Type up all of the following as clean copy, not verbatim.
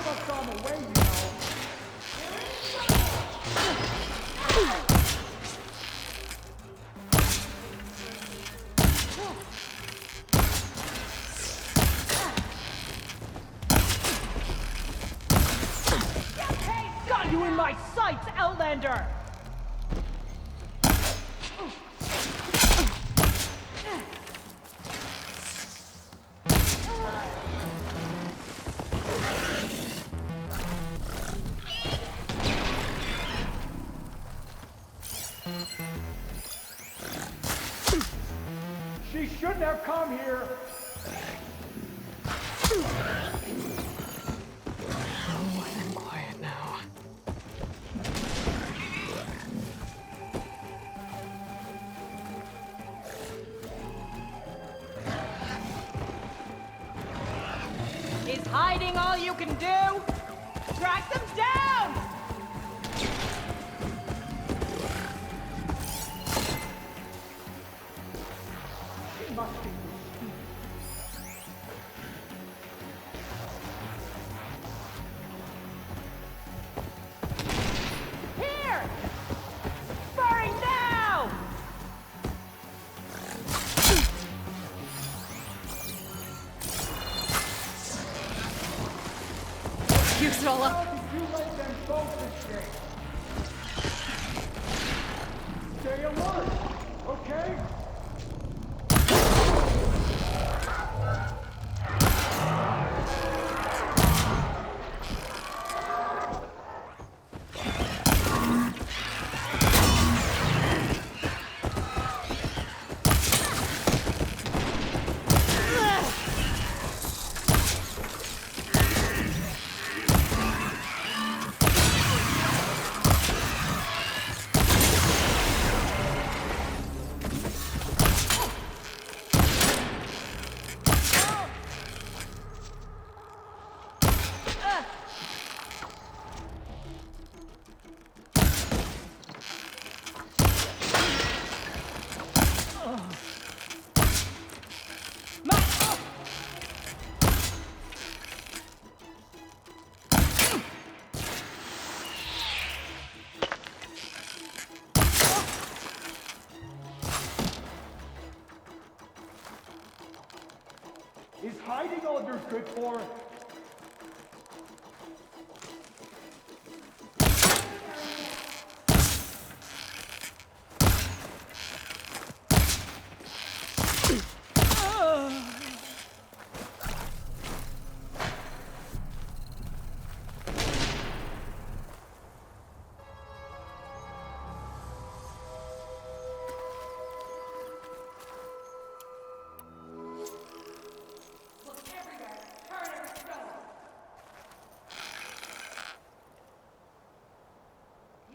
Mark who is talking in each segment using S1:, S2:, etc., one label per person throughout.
S1: us on the way, you know.
S2: Got you in my sights, Outlander!
S1: She shouldn't have come here.
S3: Oh, I'm quiet now.
S2: Is hiding all you can do? Track them down!
S1: She must be.
S2: Here! Firing now!
S3: Use it all up.
S1: How did you let them both escape? Stay alert, okay? Is hiding all you're good for?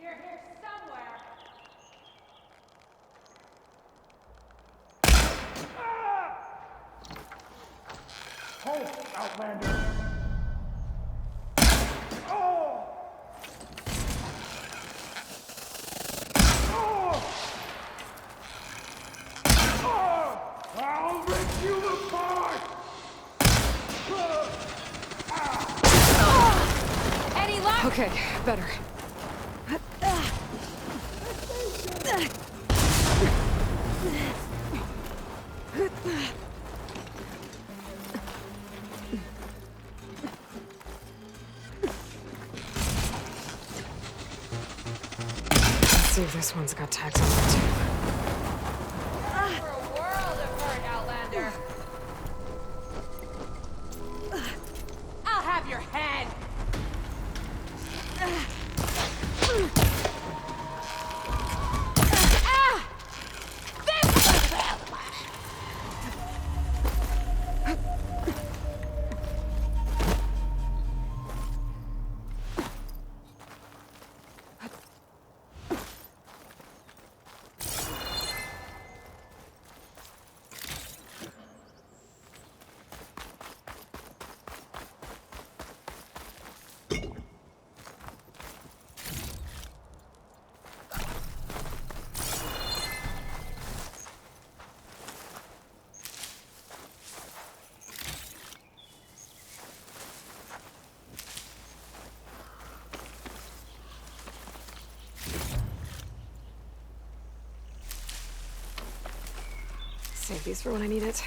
S2: You're here somewhere.
S1: Halt, Outlander! Oh! Oh! Oh! I'll rip you apart!
S2: Any luck?
S3: Okay, better. Let's see if this one's got tags on it too.
S2: For a world of hurt, Outlander. I'll have your head.
S3: Save these for when I need it.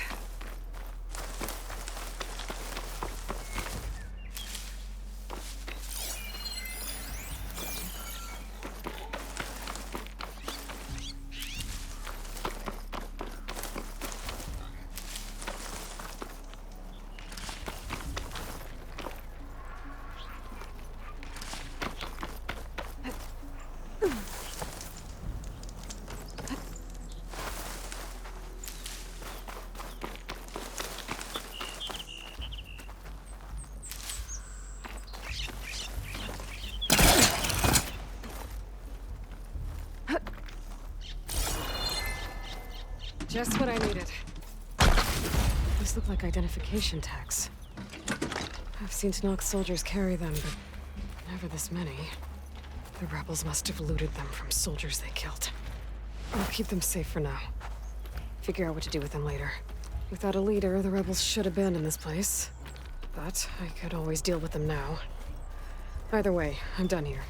S3: Just what I needed. These look like identification tags. I've seen Tenakth soldiers carry them, but never this many. The rebels must have looted them from soldiers they killed. I'll keep them safe for now. Figure out what to do with them later. Without a leader, the rebels should abandon this place. But I could always deal with them now. Either way, I'm done here.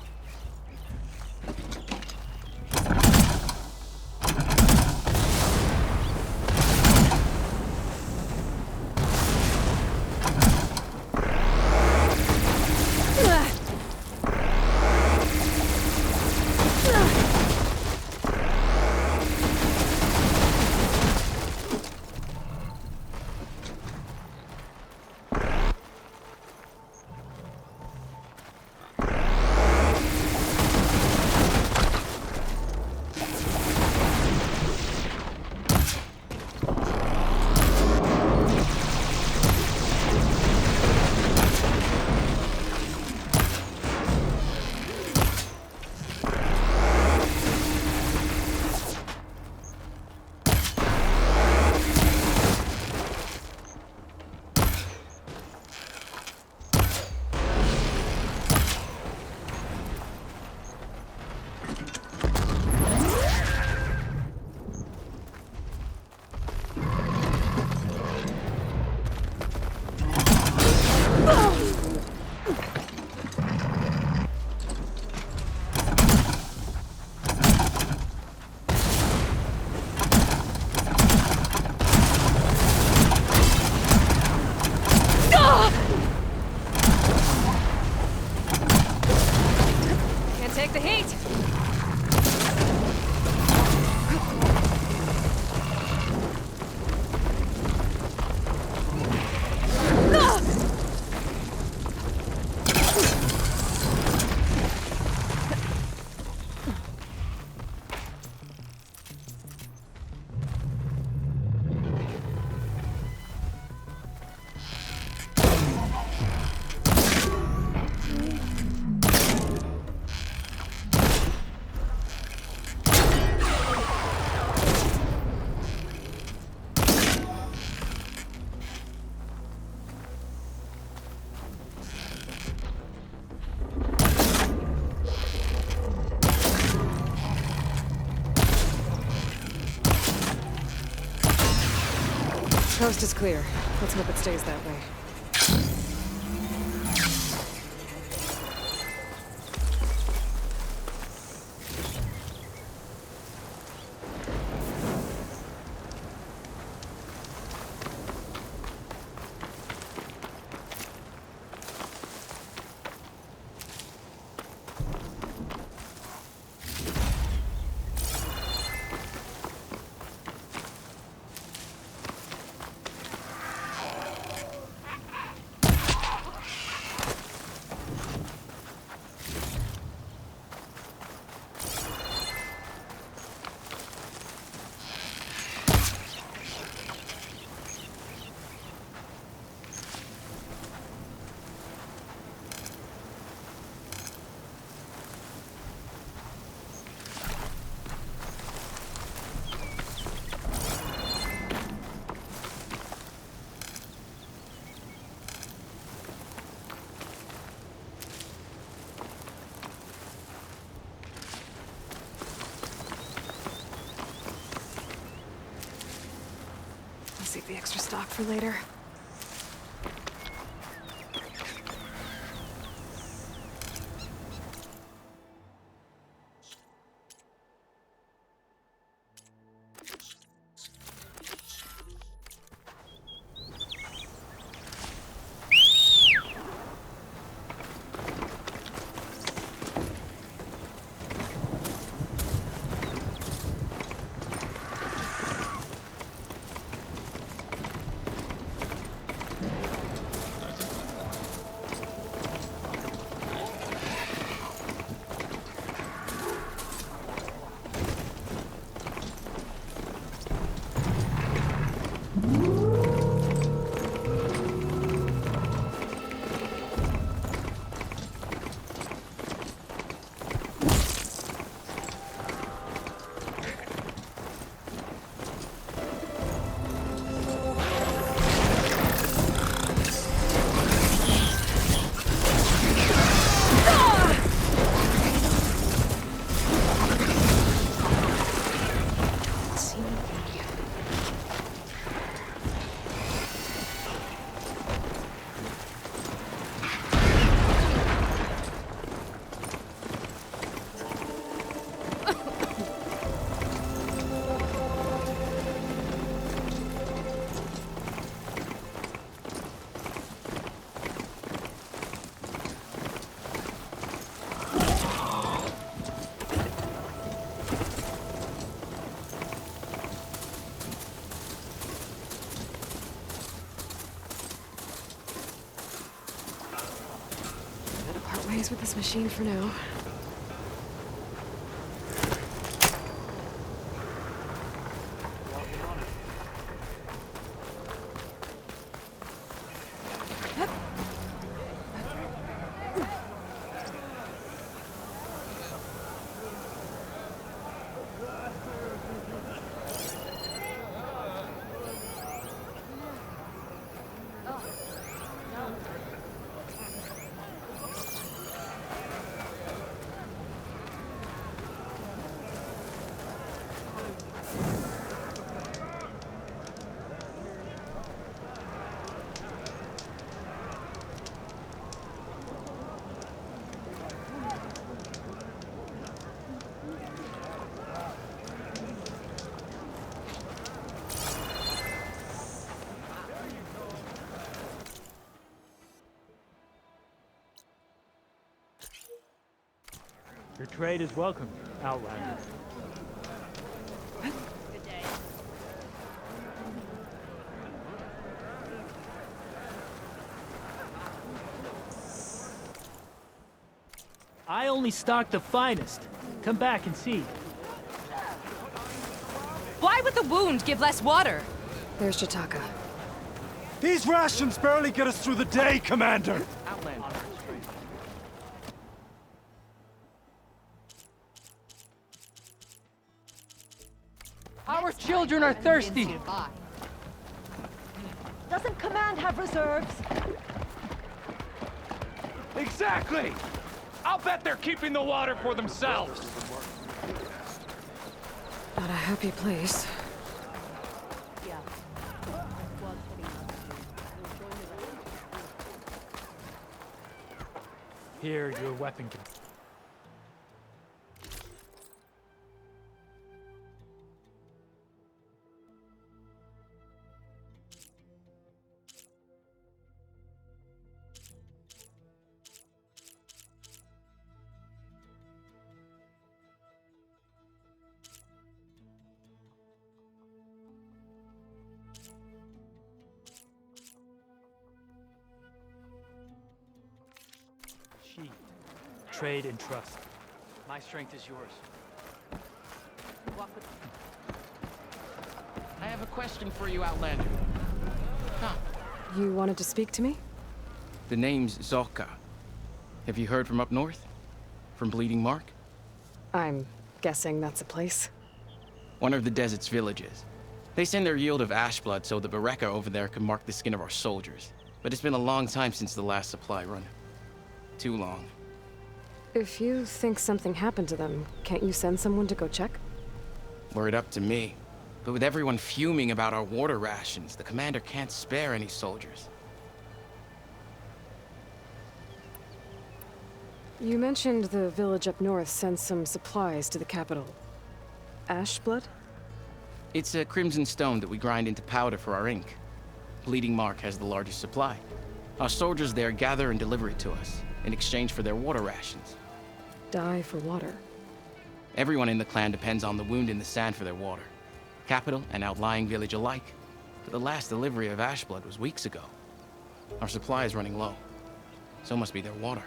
S3: Take the heat! Coast is clear. Let's hope it stays that way. Save the extra stock for later. Part ways with this machine for now.
S4: Your trade is welcome, Outlander.
S2: Good day.
S4: I only stock the finest. Come back and see.
S2: Why would the wound give less water?
S3: There's Jataka.
S1: These rations barely get us through the day, Commander!
S4: Outlander.
S5: Our children are thirsty!
S2: Doesn't Command have reserves?
S6: Exactly! I'll bet they're keeping the water for themselves.
S3: Not a happy place.
S4: Here, your weapon can... Sheath. Trade and trust.
S5: My strength is yours. I have a question for you, Outlander. Come.
S3: You wanted to speak to me?
S5: The name's Zoka. Have you heard from up north? From Bleeding Mark?
S3: I'm guessing that's a place.
S5: One of the desert's villages. They send their yield of ash blood so the Bereka over there can mark the skin of our soldiers. But it's been a long time since the last supply run. Too long.
S3: If you think something happened to them, can't you send someone to go check?
S5: Were it up to me. But with everyone fuming about our water rations, the commander can't spare any soldiers.
S3: You mentioned the village up north sent some supplies to the capital. Ash blood?
S5: It's a crimson stone that we grind into powder for our ink. Bleeding Mark has the largest supply. Our soldiers there gather and deliver it to us, in exchange for their water rations.
S3: Die for water.
S5: Everyone in the clan depends on the wound in the sand for their water. Capital and outlying village alike. But the last delivery of ash blood was weeks ago. Our supply is running low. So must be their water.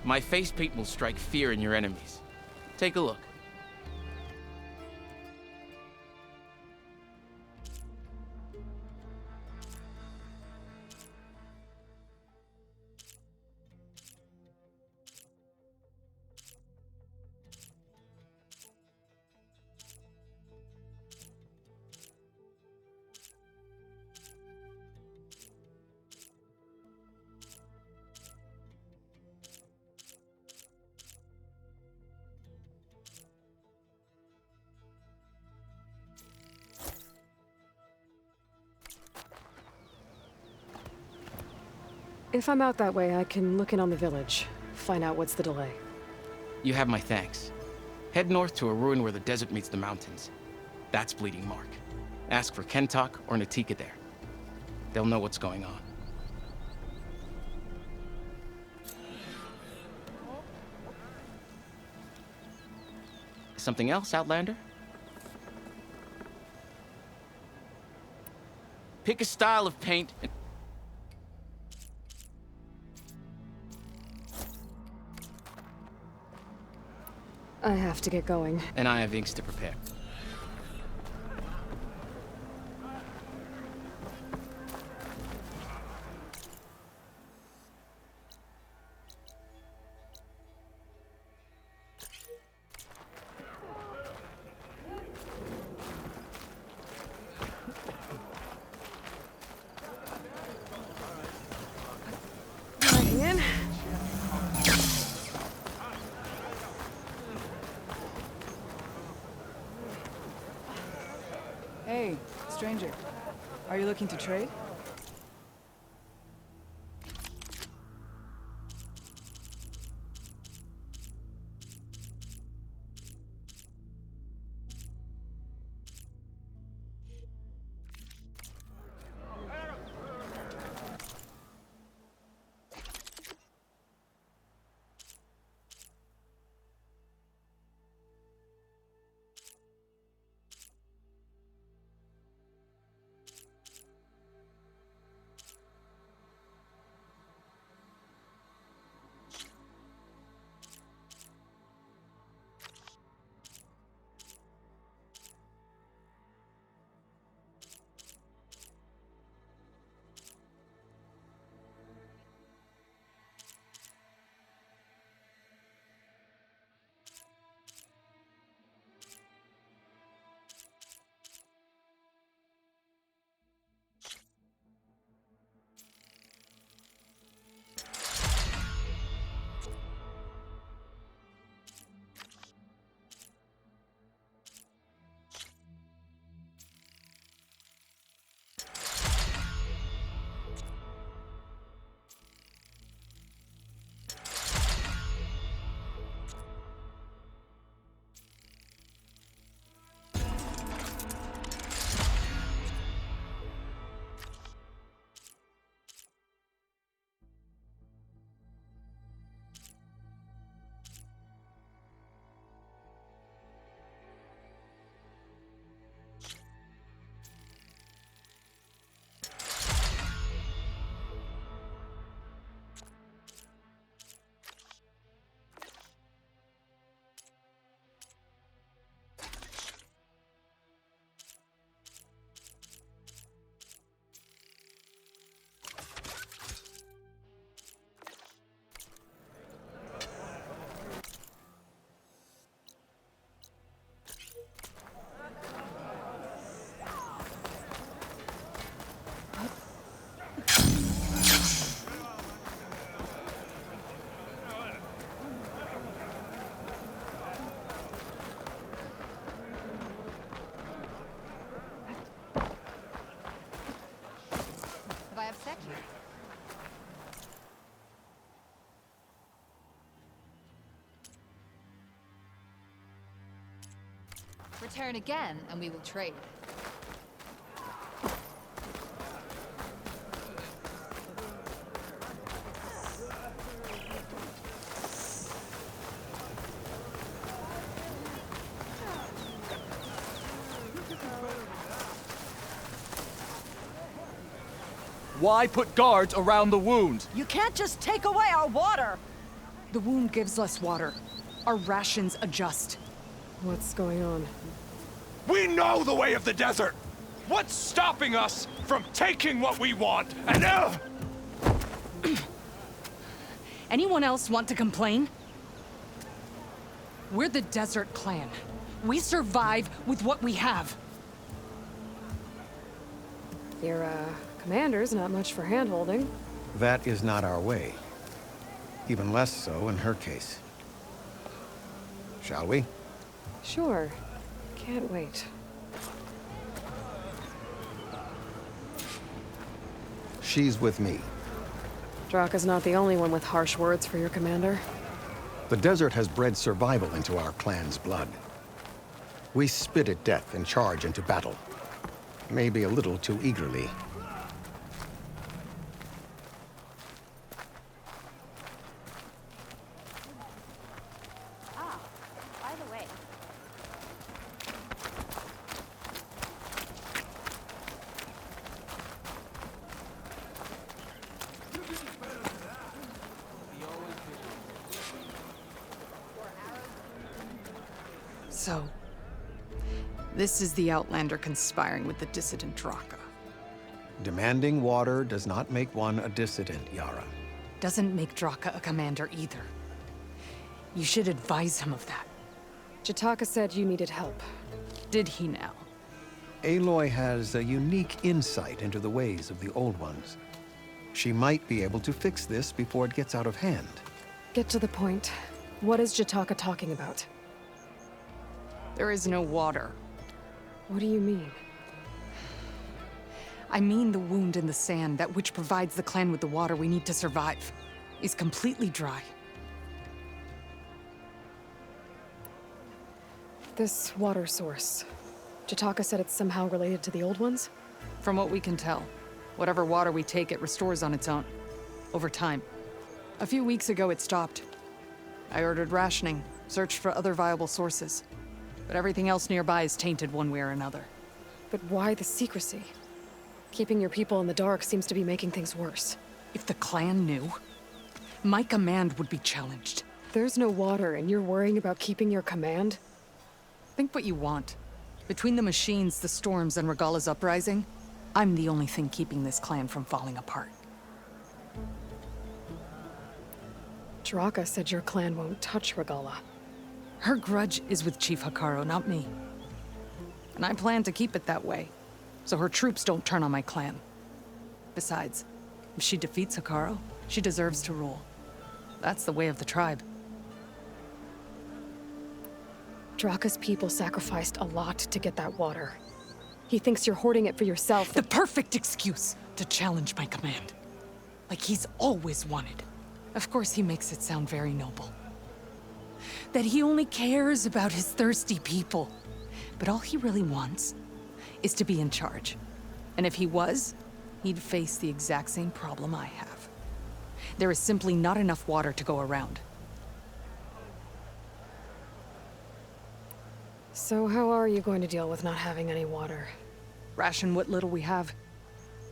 S5: My face paint will strike fear in your enemies. Take a look.
S3: If I'm out that way, I can look in on the village, find out what's the delay.
S5: You have my thanks. Head north to a ruin where the desert meets the mountains. That's Bleeding Mark. Ask for Kentok or Natika there. They'll know what's going on. Something else, Outlander? Pick a style of paint and...
S3: I have to get going.
S5: And I have inks to prepare.
S3: Logging in.
S7: Hey, stranger. Are you looking to trade?
S8: Have I upset you? Return again, and we will trade.
S6: Why put guards around the wound?
S9: You can't just take away our water! The wound gives us water. Our rations adjust.
S3: What's going on?
S6: We know the way of the desert! What's stopping us from taking what we want and
S9: Anyone else want to complain? We're the Desert Clan. We survive with what we have.
S3: Your, commander's not much for hand-holding.
S10: That is not our way. Even less so in her case. Shall we?
S3: Sure. Can't wait.
S10: She's with me.
S3: Draka's not the only one with harsh words for your commander.
S10: The desert has bred survival into our clan's blood. We spit at death and charge into battle. Maybe a little too eagerly.
S8: Ah, by the way.
S9: So, this is the Outlander conspiring with the dissident Draka.
S10: Demanding water does not make one a dissident, Yara.
S9: Doesn't make Draka a commander either. You should advise him of that.
S3: Jataka said you needed help.
S9: Did he now?
S10: Aloy has a unique insight into the ways of the Old Ones. She might be able to fix this before it gets out of hand.
S3: Get to the point. What is Jataka talking about?
S9: There is no water.
S3: What do you mean?
S9: I mean the wound in the sand, that which provides the clan with the water we need to survive, is completely dry.
S3: This water source. Jataka said it's somehow related to the Old Ones?
S9: From what we can tell, whatever water we take, it restores on its own. Over time. A few weeks ago, it stopped. I ordered rationing, searched for other viable sources. But everything else nearby is tainted one way or another.
S3: But why the secrecy? Keeping your people in the dark seems to be making things worse.
S9: If the clan knew, my command would be challenged.
S3: There's no water and you're worrying about keeping your command?
S9: Think what you want. Between the machines, the storms, and Regala's uprising, I'm the only thing keeping this clan from falling apart.
S3: Draka said your clan won't touch Regala.
S9: Her grudge is with Chief Hikaru, not me. And I plan to keep it that way, so her troops don't turn on my clan. Besides, if she defeats Hikaru, she deserves to rule. That's the way of the tribe.
S3: Draka's people sacrificed a lot to get that water. He thinks you're hoarding it for yourself.
S9: The perfect excuse to challenge my command. Like he's always wanted. Of course he makes it sound very noble. That he only cares about his thirsty people. But all he really wants is to be in charge. And if he was, he'd face the exact same problem I have. There is simply not enough water to go around.
S3: So how are you going to deal with not having any water?
S9: Ration what little we have.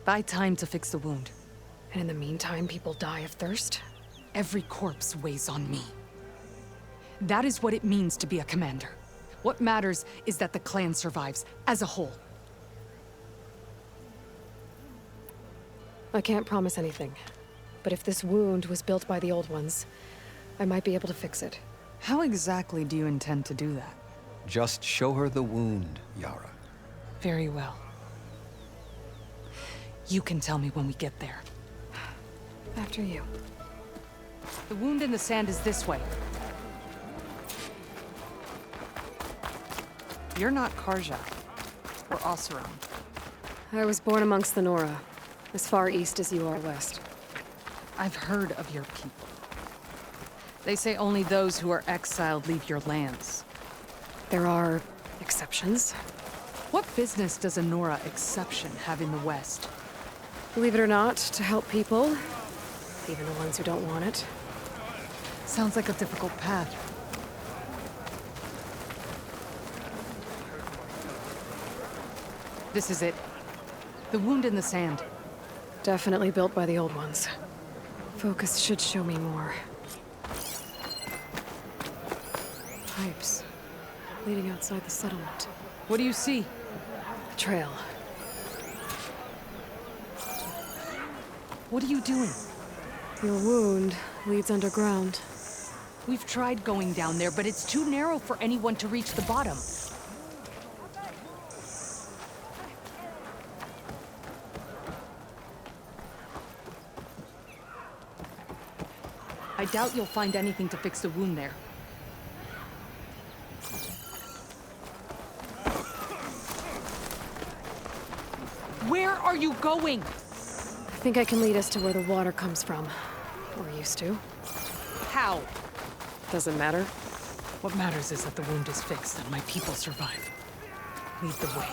S9: Buy time to fix the wound.
S3: And in the meantime, people die of thirst?
S9: Every corpse weighs on me. That is what it means to be a commander. What matters is that the clan survives, as a whole.
S3: I can't promise anything. But if this wound was built by the Old Ones, I might be able to fix it.
S9: How exactly do you intend to do that?
S10: Just show her the wound, Yara.
S9: Very well. You can tell me when we get there.
S3: After you.
S9: The wound in the sand is this way. You're not Karja, or Oseram.
S3: I was born amongst the Nora, as far east as you are west.
S9: I've heard of your people. They say only those who are exiled leave your lands.
S3: There are exceptions.
S9: What business does a Nora exception have in the West?
S3: Believe it or not, to help people, even the ones who don't want it.
S9: Sounds like a difficult path. This is it. The wound in the sand.
S3: Definitely built by the Old Ones. Focus should show me more. Pipes. Leading outside the settlement.
S9: What do you see?
S3: A trail.
S9: What are you doing?
S3: Your wound leads underground.
S9: We've tried going down there, but it's too narrow for anyone to reach the bottom. I doubt you'll find anything to fix the wound there. Where are you going?
S3: I think I can lead us to where the water comes from. Or used to.
S9: How?
S3: Doesn't matter.
S9: What matters is that the wound is fixed and my people survive. Lead the way.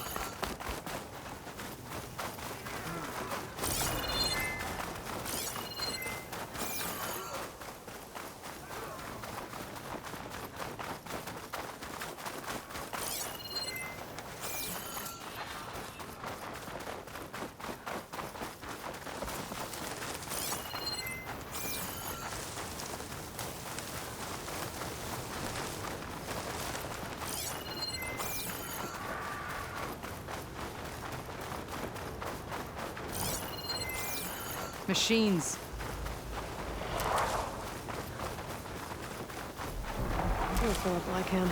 S9: Machines.
S3: I'll fill up all I can.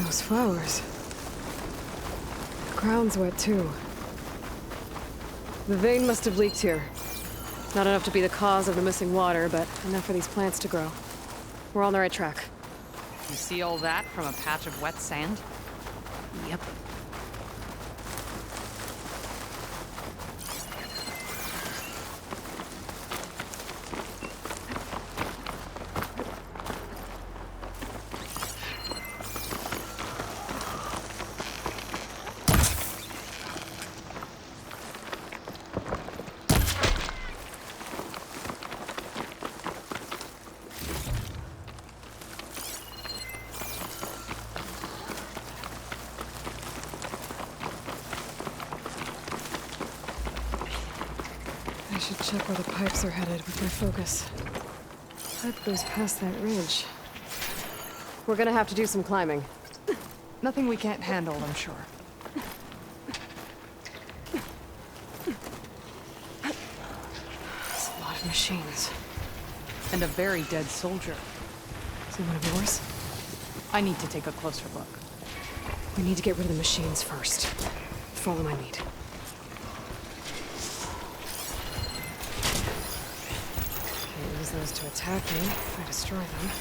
S3: Those flowers. The ground's wet too. The vein must have leaked here. Not enough to be the cause of the missing water, but enough for these plants to grow. We're on the right track.
S9: You see all that from a patch of wet sand?
S3: Yep. I should check where the pipes are headed with my focus. Pipe goes past that ridge. We're gonna have to do some climbing.
S9: Nothing we can't handle, I'm sure.
S3: There's a lot of machines.
S9: And a very dead soldier.
S3: Is it one of yours?
S9: I need to take a closer look.
S3: We need to get rid of the machines first. Follow my lead. Can't use those to attack me if I destroy them.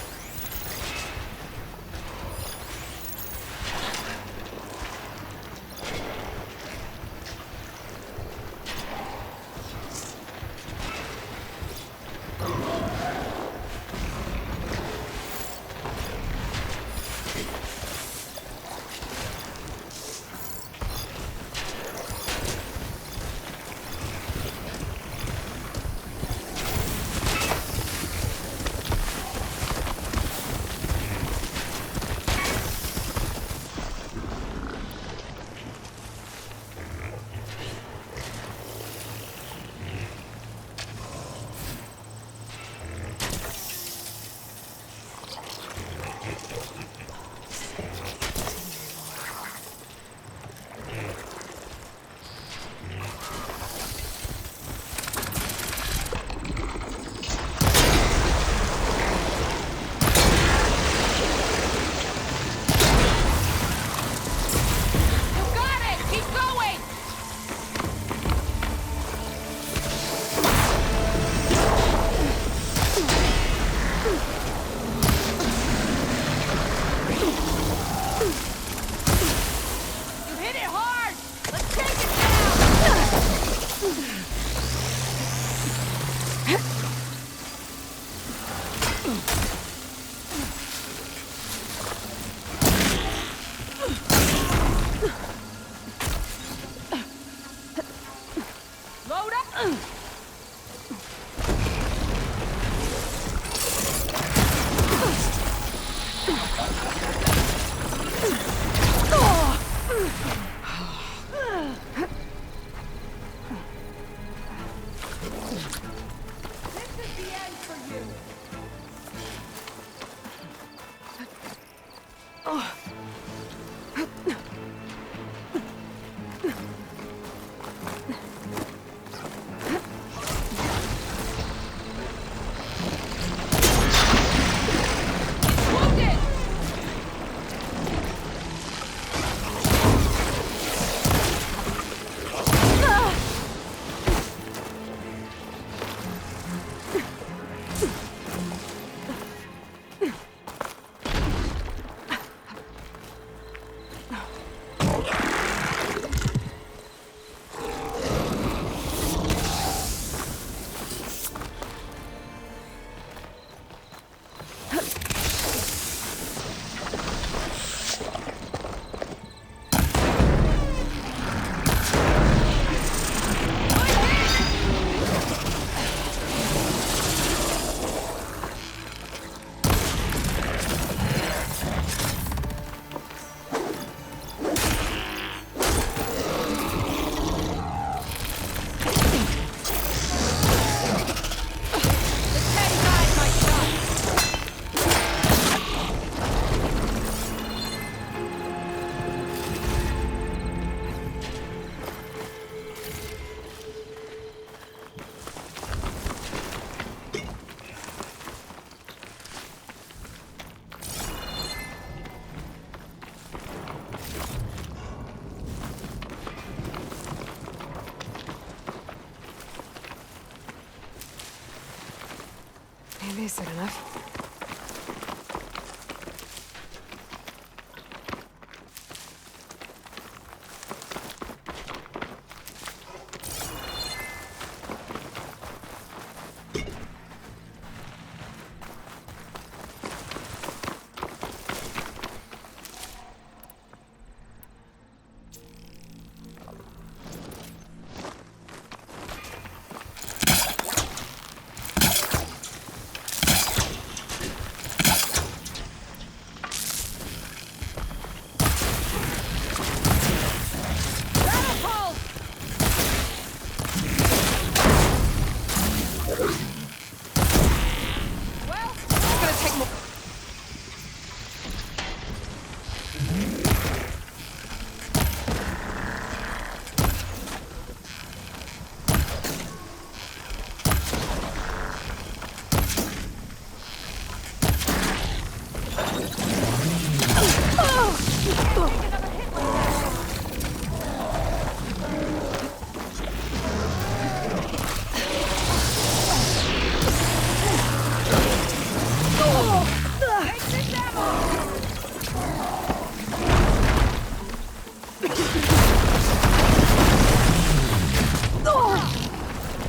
S3: Basic enough.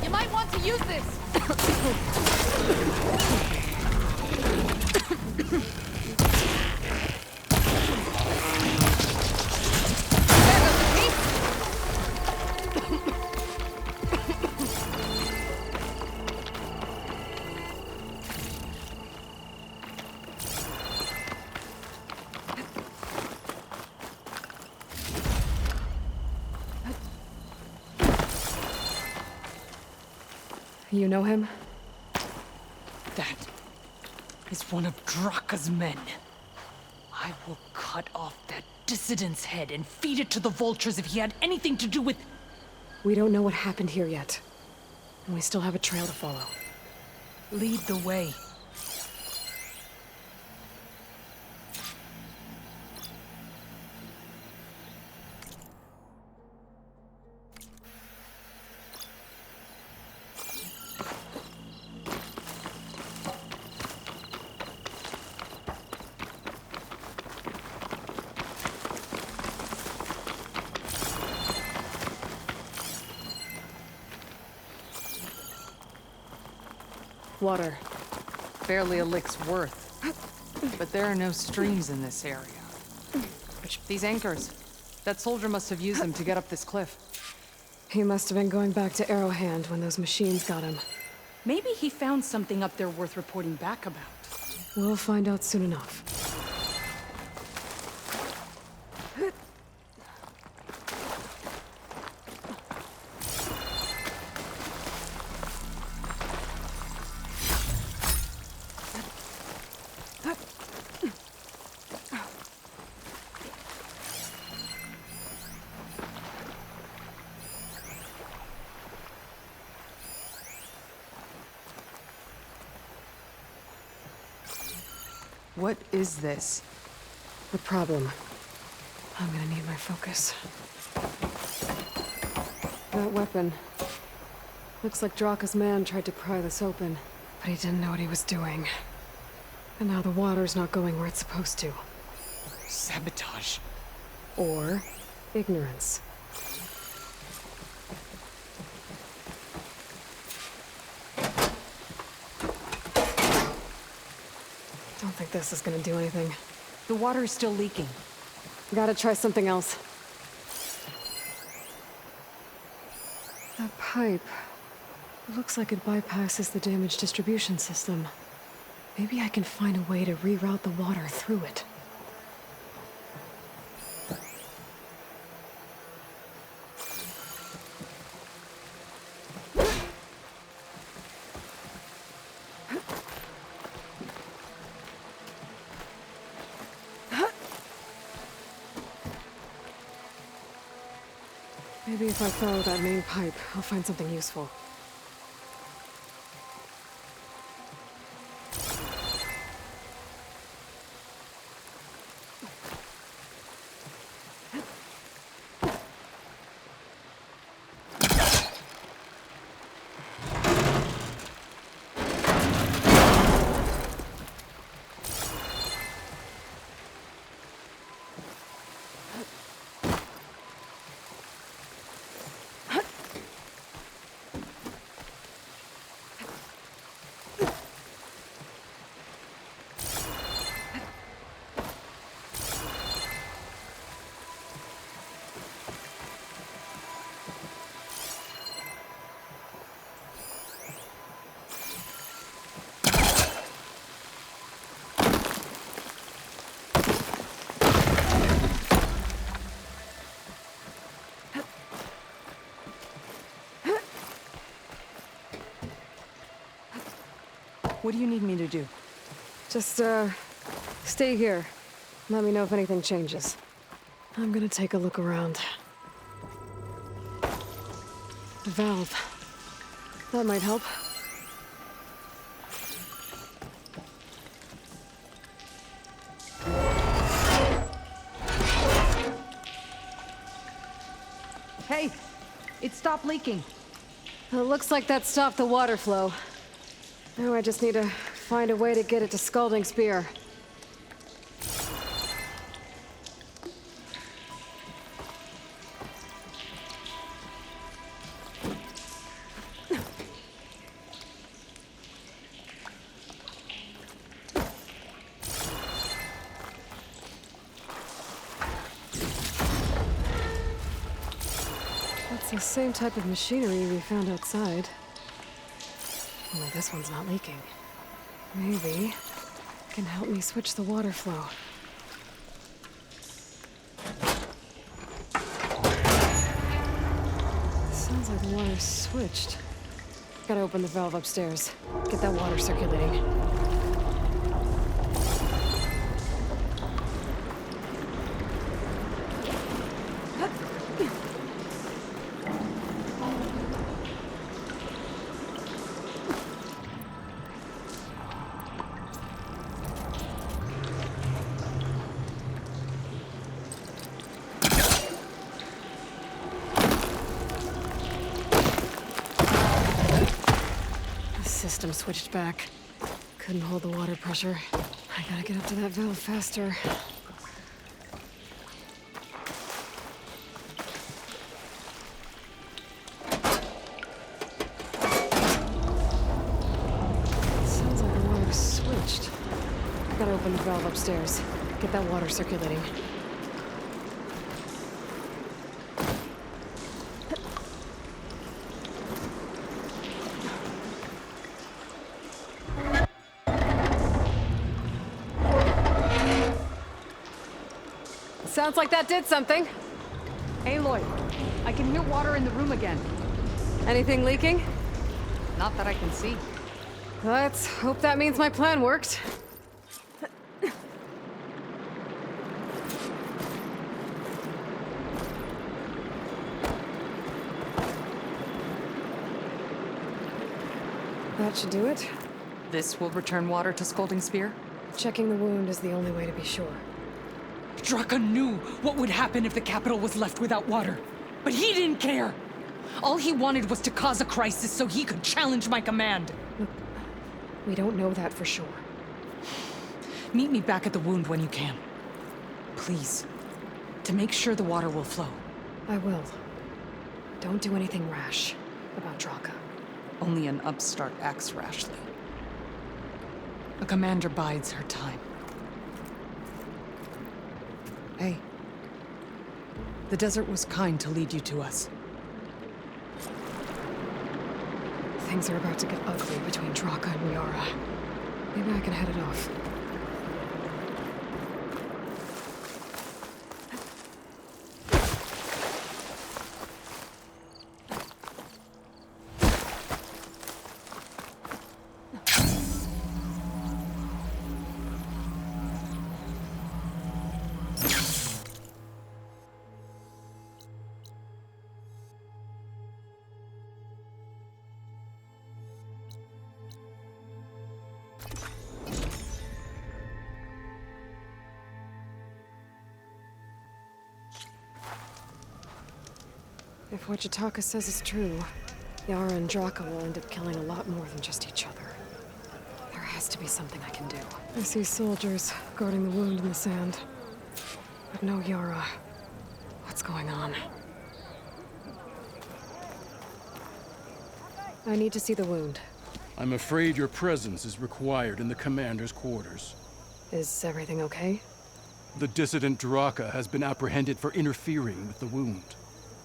S8: You might want to use this.
S3: You know him?
S9: That is one of Draka's men. I will cut off that dissident's head and feed it to the vultures if he had anything to do with...
S3: We don't know what happened here yet. And we still have a trail to follow.
S9: Lead the way.
S3: Water.
S9: Barely a lick's worth. But there are no streams in this area. These anchors. That soldier must have used them to get up this cliff.
S3: He must have been going back to Arrowhand when those machines got him.
S9: Maybe he found something up there worth reporting back about.
S3: We'll find out soon enough.
S9: What is this?
S3: The problem. I'm gonna need my focus. That weapon. Looks like Draka's man tried to pry this open, but he didn't know what he was doing. And now the water's not going where it's supposed to.
S9: Sabotage.
S3: Or ignorance. Don't think this is gonna do anything.
S9: The water is still leaking.
S3: Gotta try something else. That pipe. It looks like it bypasses the damage distribution system. Maybe I can find a way to reroute the water through it. Maybe if I follow that main pipe, I'll find something useful.
S7: What do you need me to do?
S3: Just, stay here. Let me know if anything changes. I'm gonna take a look around. The valve. That might help.
S7: Hey! It stopped leaking.
S3: It looks like that stopped the water flow. Now I just need to find a way to get it to Scalding Spear. That's the same type of machinery we found outside. Only this one's not leaking. Maybe it can help me switch the water flow. Sounds like the water's switched. Gotta open the valve upstairs. Get that water circulating. System switched back. Couldn't hold the water pressure. I gotta get up to that valve faster. Sounds like the water's switched. I gotta open the valve upstairs. Get that water circulating. Sounds like that did something.
S7: Aloy, I can hear water in the room again.
S3: Anything leaking?
S7: Not that I can see.
S3: Let's hope that means my plan worked. That should do it.
S9: This will return water to Scalding Spear?
S3: Checking the wound is the only way to be sure.
S9: Draka knew what would happen if the capital was left without water. But he didn't care! All he wanted was to cause a crisis so he could challenge my command.
S3: Look, we don't know that for sure.
S9: Meet me back at the wound when you can. Please. To make sure the water will flow.
S3: I will. Don't do anything rash about Draka.
S9: Only an upstart acts rashly. A commander bides her time. Hey. The desert was kind to lead you to us.
S3: Things are about to get ugly between Draka and Yara. Maybe I can head it off. If what Yataka says is true, Yara and Draka will end up killing a lot more than just each other. There has to be something I can do. I see soldiers guarding the wound in the sand. But no Yara. What's going on? I need to see the wound.
S11: I'm afraid your presence is required in the commander's quarters.
S3: Is everything okay?
S11: The dissident Draka has been apprehended for interfering with the wound.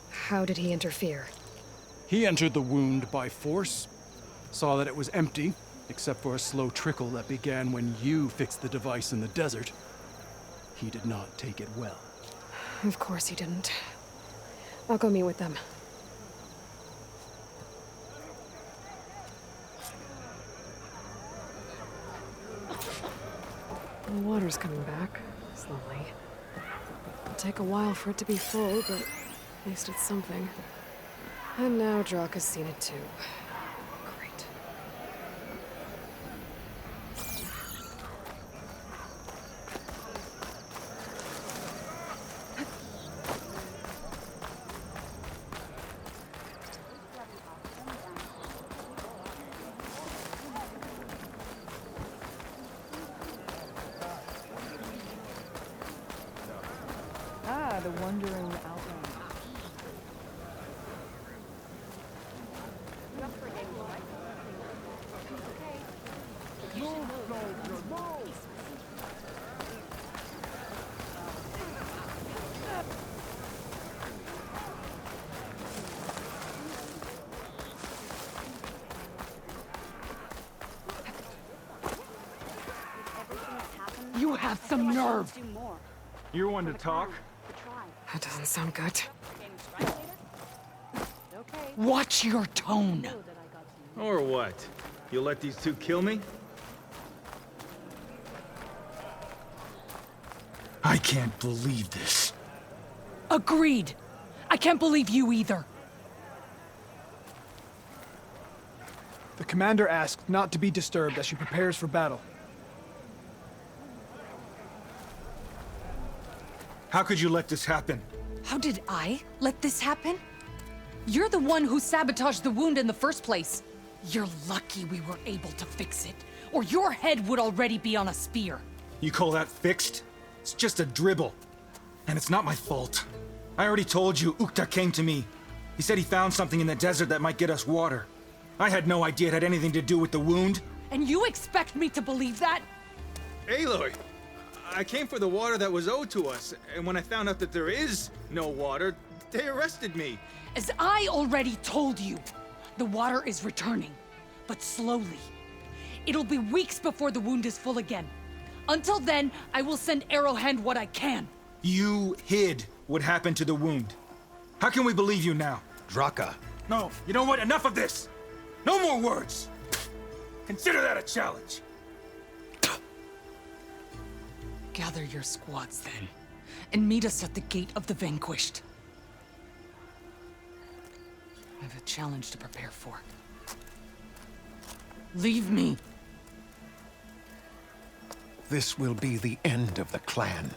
S3: How did he interfere?
S11: He entered the wound by force, saw that it was empty, except for a slow trickle that began when you fixed the device in the desert. He did not take it well.
S3: Of course he didn't. I'll go meet with them. The water's coming back, slowly. It'll take a while for it to be full, but at least it's something. And now Drock has seen it too. Great.
S7: Ah, the wandering outline.
S9: You have some nerve!
S6: You're one to talk?
S3: That doesn't sound good.
S9: Watch your tone!
S12: Or what? You'll let these two kill me? I can't believe this.
S9: Agreed! I can't believe you either.
S1: The commander asked not to be disturbed as she prepares for battle.
S12: How could you let this happen?
S9: How did I let this happen? You're the one who sabotaged the wound in the first place. You're lucky we were able to fix it, or your head would already be on a spear.
S12: You call that fixed? It's just a dribble. And it's not my fault. I already told you, Ukta came to me. He said he found something in the desert that might get us water. I had no idea it had anything to do with the wound.
S9: And you expect me to believe that?
S12: Aloy, I came for the water that was owed to us, and when I found out that there is no water, they arrested me.
S9: As I already told you, the water is returning, but slowly. It'll be weeks before the wound is full again. Until then, I will send Arrowhand what I can.
S12: You hid what happened to the wound. How can we believe you now?
S10: Draka.
S12: No, you know what? Enough of this! No more words! Consider that a challenge.
S9: Gather your squads then, and meet us at the Gate of the Vanquished. I have a challenge to prepare for. Leave me.
S10: This will be the end of the clan.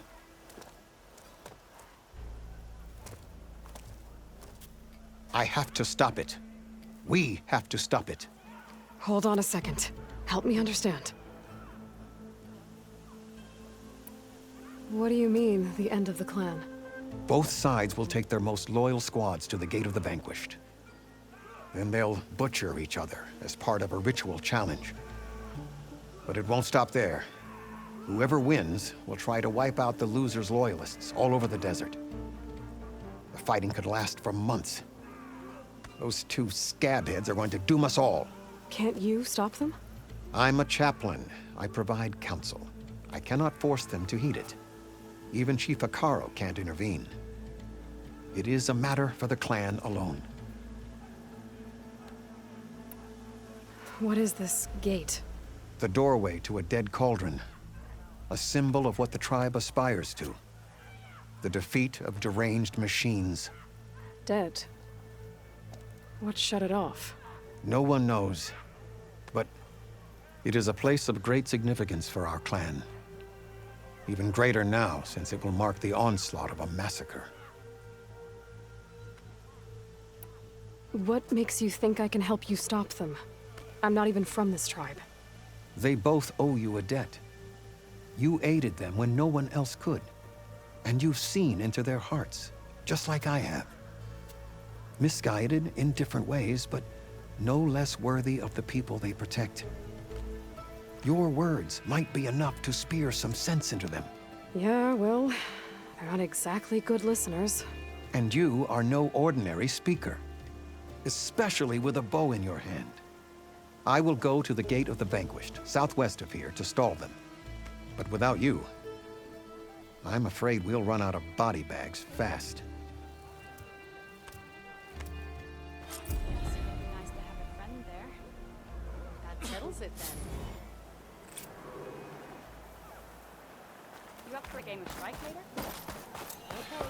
S10: I have to stop it. We have to stop it.
S3: Hold on a second. Help me understand. What do you mean, the end of the clan?
S10: Both sides will take their most loyal squads to the Gate of the Vanquished. Then they'll butcher each other as part of a ritual challenge. But it won't stop there. Whoever wins will try to wipe out the loser's loyalists all over the desert. The fighting could last for months. Those two scabheads are going to doom us all.
S3: Can't you stop them?
S10: I'm a chaplain. I provide counsel. I cannot force them to heed it. Even Chief Akaro can't intervene. It is a matter for the clan alone.
S3: What is this gate?
S10: The doorway to a dead cauldron. A symbol of what the tribe aspires to. The defeat of deranged machines.
S3: Dead. What shut it off?
S10: No one knows. But it is a place of great significance for our clan. Even greater now, since it will mark the onslaught of a massacre.
S3: What makes you think I can help you stop them? I'm not even from this tribe.
S10: They both owe you a debt. You aided them when no one else could. And you've seen into their hearts, just like I have. Misguided in different ways, but no less worthy of the people they protect. Your words might be enough to spear some sense into them.
S3: Yeah, well, they're not exactly good listeners.
S10: And you are no ordinary speaker, especially with a bow in your hand. I will go to the Gate of the Vanquished, southwest of here, to stall them. But without you, I'm afraid we'll run out of body bags fast.
S8: Nice to have a friend there. That settles it then.
S2: You up for a game of strike later? Okay.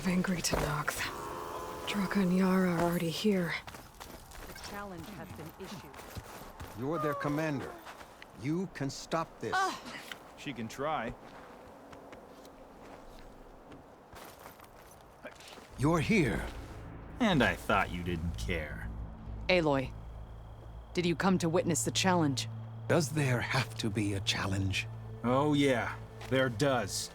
S3: Angry to knock. Draka and Yara are already here.
S2: The challenge has been issued.
S10: You're their commander. You can stop this.
S6: She can try.
S10: You're here.
S12: And I thought you didn't care.
S9: Aloy, did you come to witness the challenge?
S10: Does there have to be a challenge?
S12: Oh yeah, there does.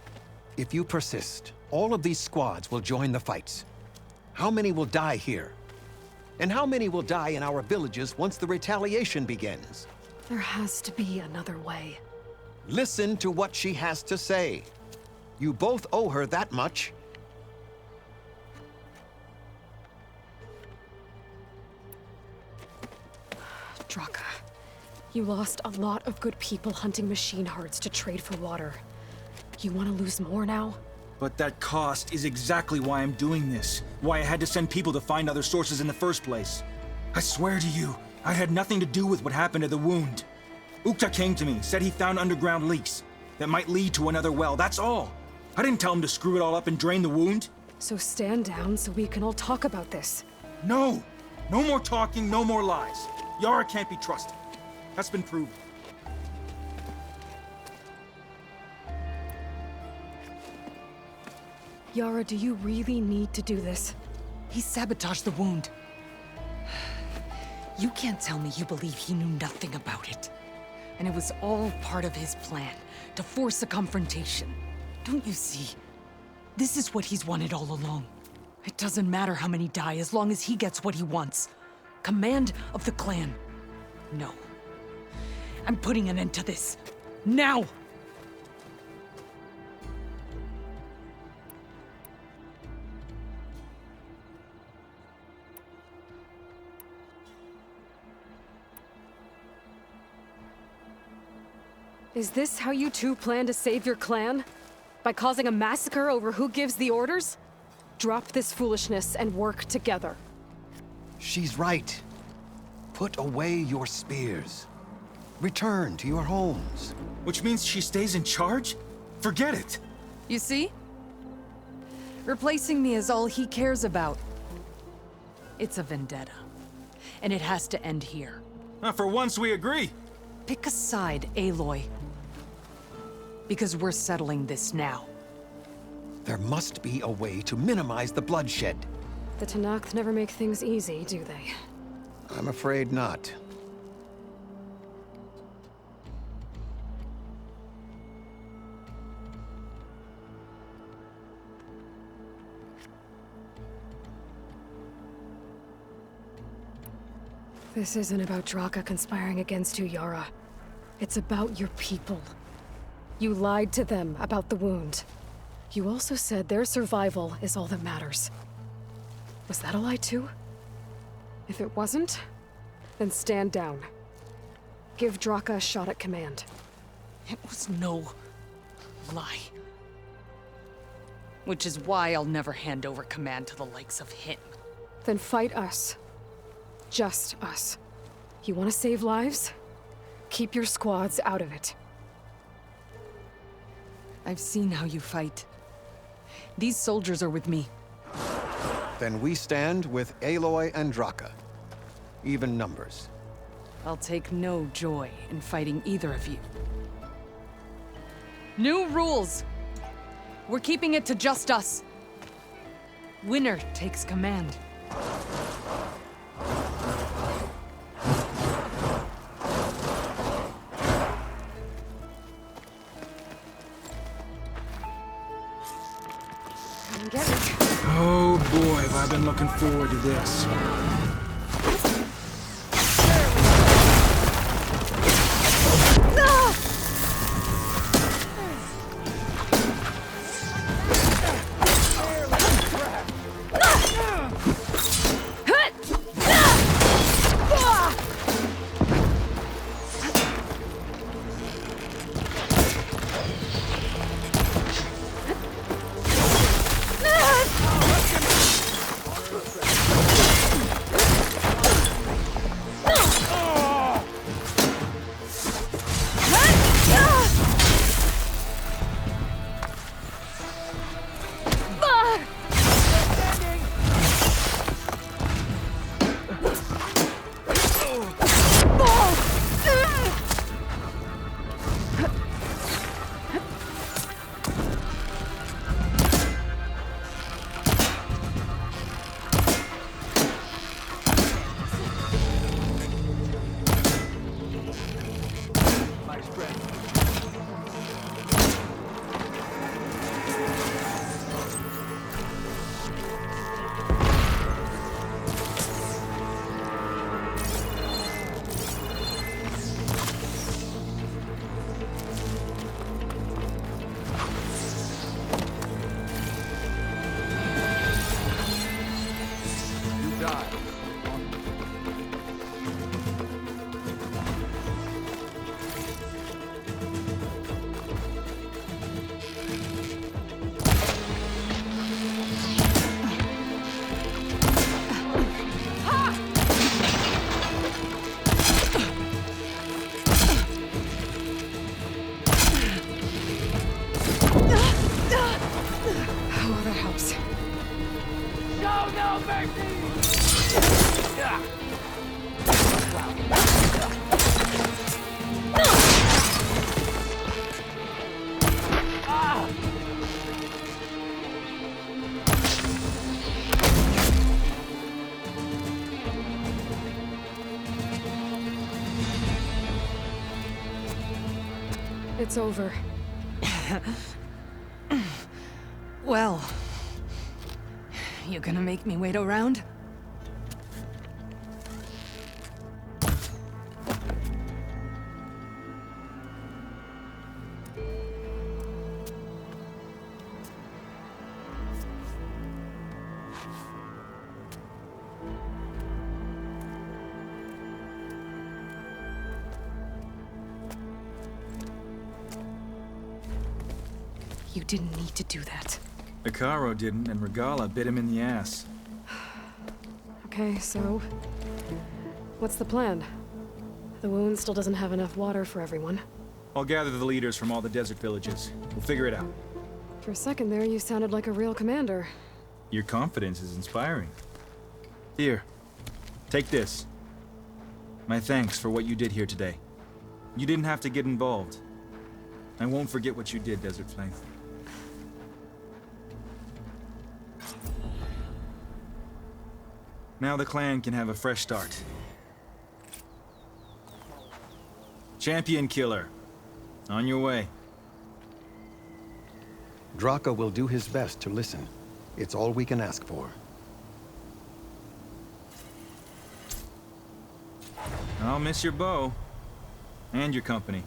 S10: If you persist, all of these squads will join the fights. How many will die here? And how many will die in our villages once the retaliation begins?
S3: There has to be another way.
S10: Listen to what she has to say. You both owe her that much.
S3: Draka, you lost a lot of good people hunting machine hearts to trade for water. You want to lose more now?
S12: But that cost is exactly why I'm doing this. Why I had to send people to find other sources in the first place. I swear to you, I had nothing to do with what happened to the wound. Ukta came to me, said he found underground leaks that might lead to another well, that's all. I didn't tell him to screw it all up and drain the wound.
S3: So stand down so we can all talk about this.
S12: No! No more talking, no more lies. Yara can't be trusted. That's been proven.
S3: Yara, do you really need to do this?
S9: He sabotaged the wound. You can't tell me you believe he knew nothing about it. And it was all part of his plan, to force a confrontation. Don't you see? This is what he's wanted all along. It doesn't matter how many die as long as he gets what he wants. Command of the clan. No. I'm putting an end to this. Now!
S3: Is this how you two plan to save your clan? By causing a massacre over who gives the orders? Drop this foolishness and work together.
S10: She's right. Put away your spears. Return to your homes.
S12: Which means she stays in charge? Forget it.
S9: You see? Replacing me is all he cares about. It's a vendetta. And it has to end here.
S12: For once we agree.
S9: Pick a side, Aloy. Because we're settling this now.
S10: There must be a way to minimize the bloodshed.
S3: The Tenakth never make things easy, do they?
S10: I'm afraid not.
S3: This isn't about Draka conspiring against you, Yara. It's about your people. You lied to them about the wound. You also said their survival is all that matters. Was that a lie too? If it wasn't, then stand down. Give Draka a shot at command.
S9: It was no lie. Which is why I'll never hand over command to the likes of him.
S3: Then fight us. Just us. You want to save lives? Keep your squads out of it.
S9: I've seen how you fight. These soldiers are with me.
S10: Then we stand with Aloy and Draka. Even numbers.
S9: I'll take no joy in fighting either of you. New rules! We're keeping it to just us. Winner takes command.
S3: Get it.
S12: Oh boy, have I been looking forward to this.
S3: It's over.
S9: Well, you gonna make me wait around?
S3: You didn't need to do that.
S12: Icaro didn't, and Regala bit him in the ass.
S3: Okay, so... what's the plan? The wound still doesn't have enough water for everyone.
S12: I'll gather the leaders from all the desert villages. We'll figure it out.
S3: For a second there, you sounded like a real commander.
S12: Your confidence is inspiring. Here, take this. My thanks for what you did here today. You didn't have to get involved. I won't forget what you did, Desert Flame. Now the clan can have a fresh start. Champion Killer, on your way.
S10: Draka will do his best to listen. It's all we can ask for.
S12: I'll miss your bow. And your company.